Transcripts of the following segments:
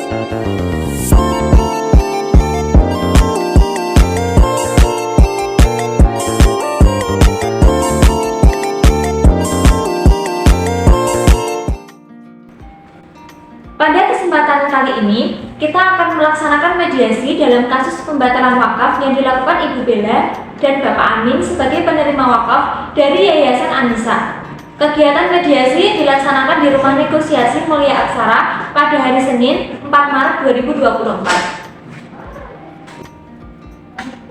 Pada kesempatan kali ini, kita akan melaksanakan mediasi dalam kasus pembatalan wakaf yang dilakukan Ibu Bella dan Bapak Amin sebagai penerima wakaf dari Yayasan An-Nisa. Kegiatan mediasi dilaksanakan di Rumah Negosiasi Mulia Aksara pada hari Senin 4 Maret 2024.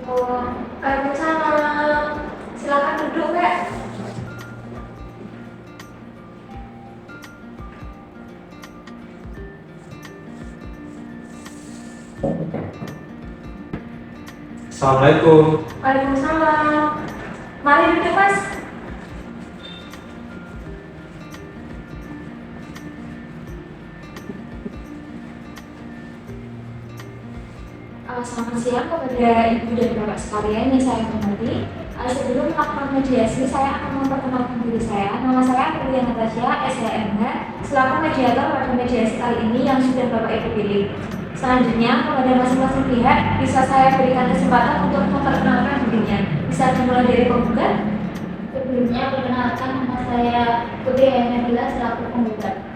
Waalaikumsalam. Silakan duduk, Kak. Assalamualaikum. Waalaikumsalam. Mari duduk, Mas. Selamat siang kepada Ibu dan Bapak sekalian yang saya hormati. Sebelum melakukan mediasi, saya akan memperkenalkan diri saya. Nama saya Aprilia Natasha, SHMH, selaku mediator pada mediasi kali ini yang sudah Bapak Ibu pilih. Selanjutnya, kepada masing-masing pihak, bisa saya berikan kesempatan untuk memperkenalkan dirinya. Bisa dimulai dari penggugat. Sebelumnya, perkenalkan nama saya Putri Nabila selaku penggugat.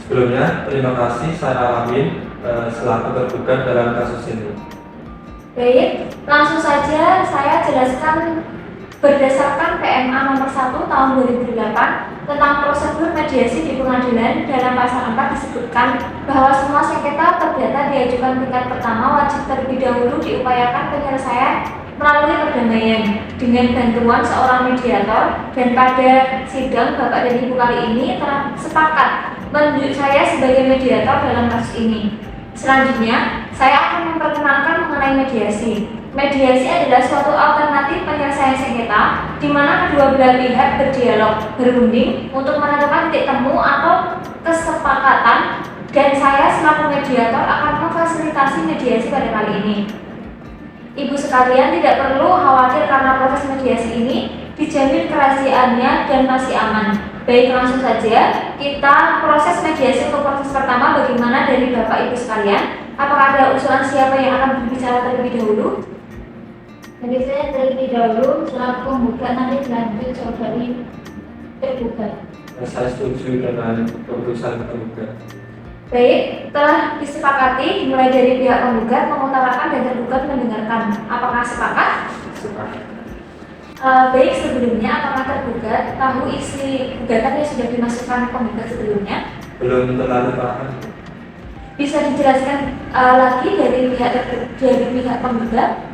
Sebelumnya, terima kasih saya Amin selaku tergugat dalam kasus ini. Baik, langsung saja saya jelaskan berdasarkan PMA nomor 1 tahun 2008 tentang prosedur mediasi di pengadilan. Dalam pasal 4 disebutkan bahwa semua sengketa perdata diajukan tingkat pertama wajib terlebih dahulu diupayakan penyelesaian melalui perdamaian dengan bantuan seorang mediator, dan pada sidang Bapak dan Ibu kali ini telah sepakat menunjuk saya sebagai mediator dalam kasus ini. Selanjutnya, saya akan memperkenalkan mengenai mediasi. Mediasi adalah suatu alternatif penyelesaian sengketa di mana kedua belah pihak berdialog, berunding untuk menentukan titik temu atau kesepakatan, dan saya selaku mediator akan memfasilitasi mediasi pada kali ini. Ibu sekalian tidak perlu khawatir karena proses mediasi ini dijamin kerahasiaannya dan masih aman. Baik, langsung saja kita proses mediasi. Untuk proses pertama, bagaimana dari Bapak Ibu sekalian? Apakah ada usulan siapa yang akan berbicara terlebih dahulu? Jadi saya terlebih dahulu selaku penggugat, nanti dilanjut saudari tergugat. Saya setuju dengan keputusan tergugat. Baik, telah disepakati mulai dari pihak penggugat mengutarakan dan tergugat mendengarkan. Apakah sepakat? Sepakat. Baik, sebelumnya apakah tergugat tahu isi gugatan yang sudah dimasukkan penggugat sebelumnya? Belum terlalu paham. Bisa dijelaskan lagi dari pihak penggugat?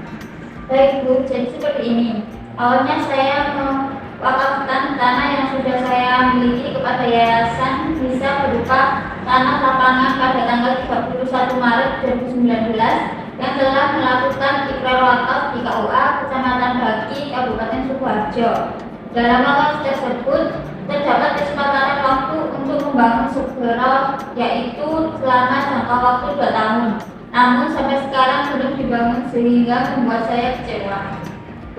Baik Bu, jadi seperti ini. Awalnya saya mewakafkan tanah yang sudah saya miliki kepada yayasan bisa berupa tanah lapangan pada tanggal 31 Maret 2019 yang telah melakukan ikrar wakaf di KUA Kecamatan Baki, Kabupaten Sukoharjo. Dalam wakaf tersebut terdapat kesepakatan waktu untuk membangun segera, yaitu selama jangka waktu 2 tahun. Namun sampai sekarang belum dibangun sehingga membuat saya kecewa.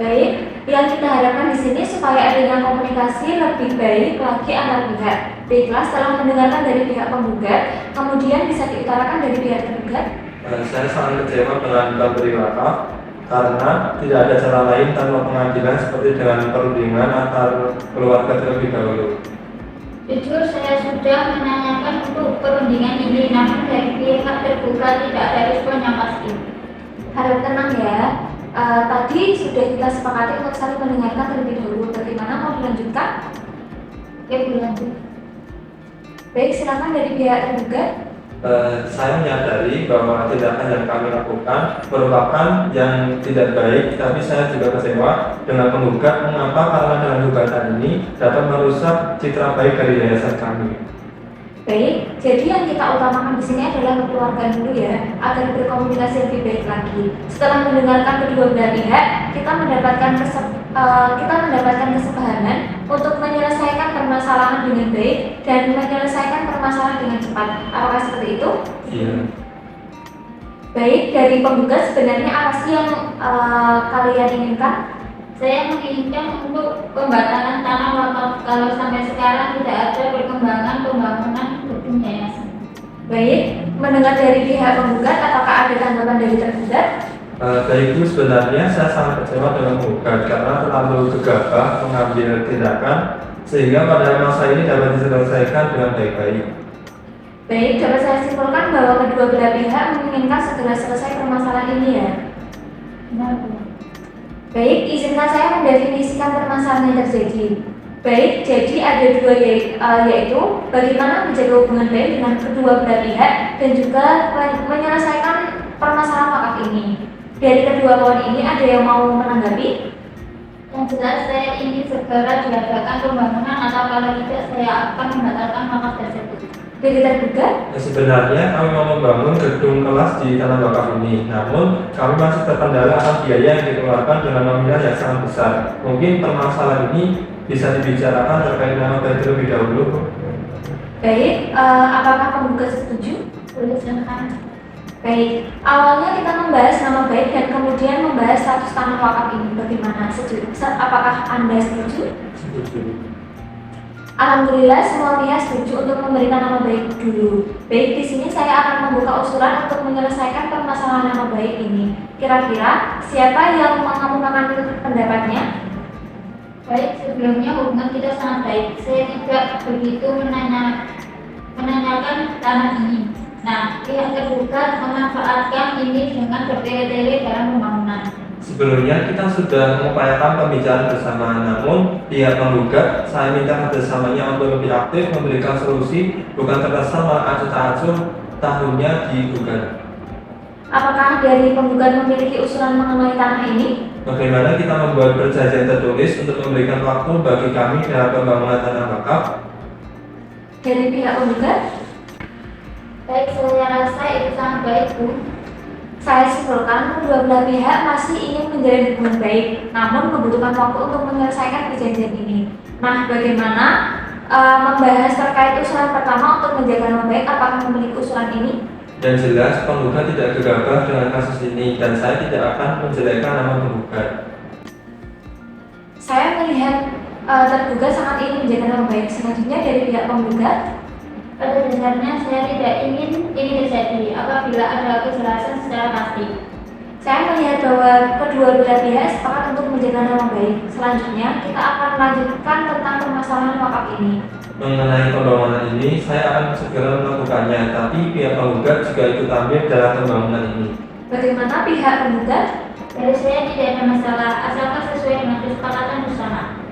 Baik, yang kita harapkan di sini supaya adanya komunikasi lebih baik lagi antar pihak. Baiklah, setelah mendengarkan dari pihak penggugat, kemudian bisa diutarakan dari pihak tergugat. Saya sangat kecewa dengan pemberi wakaf karena tidak ada cara lain tanpa pengadilan seperti dengan perundingan antar keluarga terlebih dahulu. Jujur saya sudah menanyakan untuk perundingan ini, namun dari pihak tergugat tidak ada respon yang pasti. Harap tenang ya. Tadi sudah kita sepakati untuk saling mendengarkan terlebih dahulu. Bagaimana, mau dilanjutkan? Oke, dilanjut. Baik, silakan dari pihak tergugat. Saya menyadari bahwa tindakan yang kami lakukan merupakan yang tidak baik, tapi saya juga kecewa dengan penggugat. Mengapa? Karena dengan gugatan ini dapat merusak citra baik dari yayasan kami. Baik, jadi yang kita utamakan di sini adalah kekeluargaan dulu ya, agar berkomunikasi lebih baik lagi. Setelah mendengarkan kedua belah pihak, kita mendapatkan kesepahaman untuk menyelesaikan permasalahan dengan baik dan menyelesaikan permasalahan dengan cepat. Apakah seperti itu? Iya. Baik, dari penggugat sebenarnya apa sih yang kalian inginkan? Saya menginginkan untuk pembatalan tanah wakaf kalau sampai sekarang tidak ada perkembangan pembangunan gedung yayasan. Baik, mendengar dari pihak penggugat, apakah ada tanggapan dari tergugat? Baik Bu, sebenarnya saya sangat kecewa dengan penggugat karena terlalu gegabah mengambil tindakan sehingga pada masa ini dapat diselesaikan dengan baik-baik. Baik, dapat saya simpulkan bahwa kedua belah pihak menginginkan segera selesai permasalahan ini ya. Benar, Bu. Baik, izinkan saya mendefinisikan permasalahan yang terjadi. Baik, jadi ada dua yaitu bagaimana menjaga hubungan baik dengan kedua belah pihak dan juga menyelesaikan permasalahan wakaf ini. Dari kedua poin ini ada yang mau menanggapi? Yang jelas saya ingin segera diadakan pembangunan atau kalau tidak saya akan membatalkan wakaf tersebut. Dari tergugat? Sebenarnya kami mau membangun gedung kelas di tanah wakaf ini, namun kami masih terkendala akan biaya yang dikeluarkan dengan nominal yang sangat besar. Mungkin permasalahan ini bisa dibicarakan terkait nama baik terlebih dahulu. Baik, apakah penggugat setuju? Boleh silakan. Baik, awalnya kita membahas nama baik dan kemudian membahas status tanah wakaf ini. Bagaimana? Setuju? Apakah Anda setuju? Setuju. Alhamdulillah semua pihak setuju untuk memberikan nama baik dulu. Baik, di sini saya akan membuka usulan untuk menyelesaikan permasalahan nama baik ini. Kira-kira siapa yang mengemukakan pendapatnya? Baik, sebelumnya hubungan kita sangat baik. Saya tidak begitu menanyakan tanah ini. Nah, pihak tergugat memanfaatkan ini dengan bertele-tele dalam pembangunan. Sebelumnya kita sudah mengupayakan pembicaraan bersama, namun pihak penggugat saya minta kerjasamanya untuk lebih aktif memberikan solusi, bukan terkesan malah acuh-acuh tahunnya digugat. Apakah dari penggugat memiliki usulan mengenai tanah ini? Bagaimana kita membuat perjanjian tertulis untuk memberikan waktu bagi kami dalam pembangunan tanah wakaf? Dari pihak penggugat? Baik, saya rasa itu sangat baik, Bu. Saya simpulkan kedua belah pihak masih ingin menjalin hubungan baik, namun membutuhkan waktu untuk menyelesaikan perjanjian ini. Nah, bagaimana membahas terkait usulan pertama untuk menjaga nama baik? Apakah memiliki usulan ini? Yang jelas, penggugat tidak gegabah dengan kasus ini dan saya tidak akan menjelekkan nama penggugat. Saya melihat tergugat sangat ingin menjaga nama baik. Selanjutnya dari pihak penggugat. Pada dasarnya saya tidak ingin ini terjadi apabila ada kejelasan secara pasti. Saya melihat bahwa kedua belah pihak sepakat untuk menjaga nama baik. Selanjutnya kita akan melanjutkan tentang permasalahan wakaf ini. Mengenai pembangunan ini, saya akan segera melakukannya, tapi pihak penggugat juga ikut ambil dalam pembangunan ini. Bagaimana pihak penggugat? Dari saya tidak ada masalah asalkan sesuai dengan kesepakatan bersama.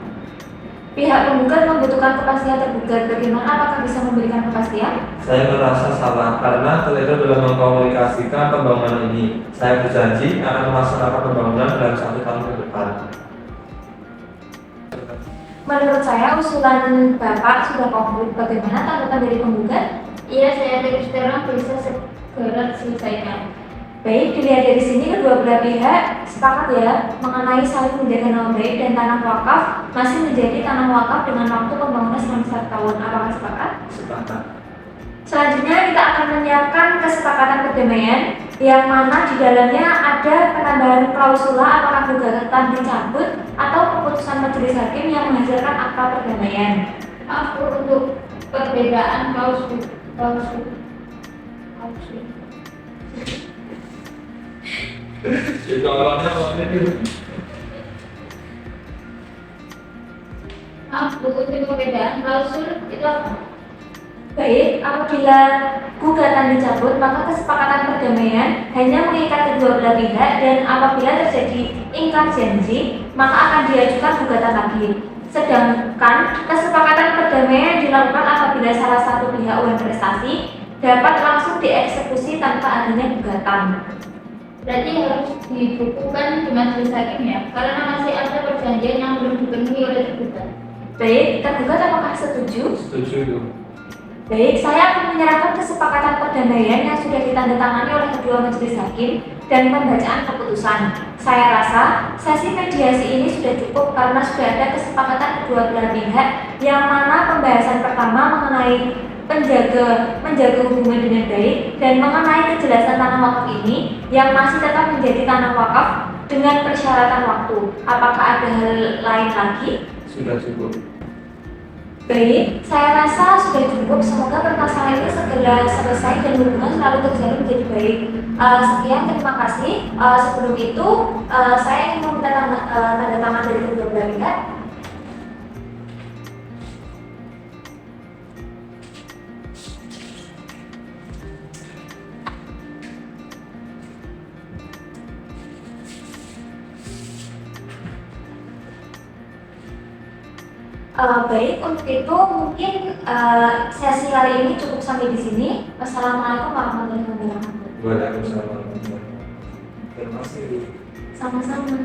Pihak penggugat membutuhkan kepastian tergugat. Bagaimana? Apakah bisa memberikan kepastian? Saya merasa salah karena keliru dalam mengkomunikasikan pembangunan ini. Saya berjanji akan melaksanakan pembangunan dalam 1 tahun ke depan. Menurut saya usulan Bapak sudah konkret. Bagaimana tanggapan dari penggugat? Iya, saya terus terang bisa segera diselesaikan. Baik, dilihat dari sini kedua belah pihak sepakat ya mengenai saling menjaga nama baik dan tanah wakaf masih menjadi tanah wakaf dengan waktu pembangunan selama 1 tahun. Apakah sepakat? Sepakat. Selanjutnya kita akan menyiapkan kesepakatan perdamaian yang mana di dalamnya ada penambahan klausula apakah gugatan dicabut atau keputusan majelis hakim yang menghasilkan akta perdamaian. Maaf, Bu, untuk perbedaan klausul. Itu orangnya Maaf, Bu, untuk perbedaan klausul itu apa? Baik, apabila gugatan dicabut, maka kesepakatan perdamaian hanya mengikat kedua belah pihak dan apabila terjadi ingkar janji, maka akan diajukan gugatan lagi. Sedangkan kesepakatan perdamaian dilakukan apabila salah satu pihak uang prestasi dapat langsung dieksekusi tanpa adanya gugatan. Berarti harus dibukukan di majelis hakim ya, karena masih ada perjanjian yang belum dipenuhi oleh tergugat. Baik, tergugat apakah setuju? Setuju itu. Baik, saya akan menyerahkan kesepakatan perdamaian yang sudah ditandatangani oleh kedua majelis hakim dan pembacaan keputusan. Saya rasa sesi mediasi ini sudah cukup karena sudah ada kesepakatan kedua belah pihak yang mana pembahasan pertama mengenai menjaga hubungan dengan baik dan mengenai kejelasan tanah wakaf ini yang masih tetap menjadi tanah wakaf dengan persyaratan waktu. Apakah ada hal lain lagi? Sudah cukup. Baik, saya rasa sudah cukup. Semoga permasalahan ini segera selesai dan hubungan selalu terjalin menjadi baik. Sekian, terima kasih. Sebelum itu, saya ingin meminta tanda tangan dari kedua belah pihak. Baik, untuk itu mungkin sesi hari ini cukup sampai di sini. Wassalamualaikum warahmatullahi wabarakatuh. Waalaikumsalam warahmatullahi wabarakatuh. Terima kasih. Sama-sama.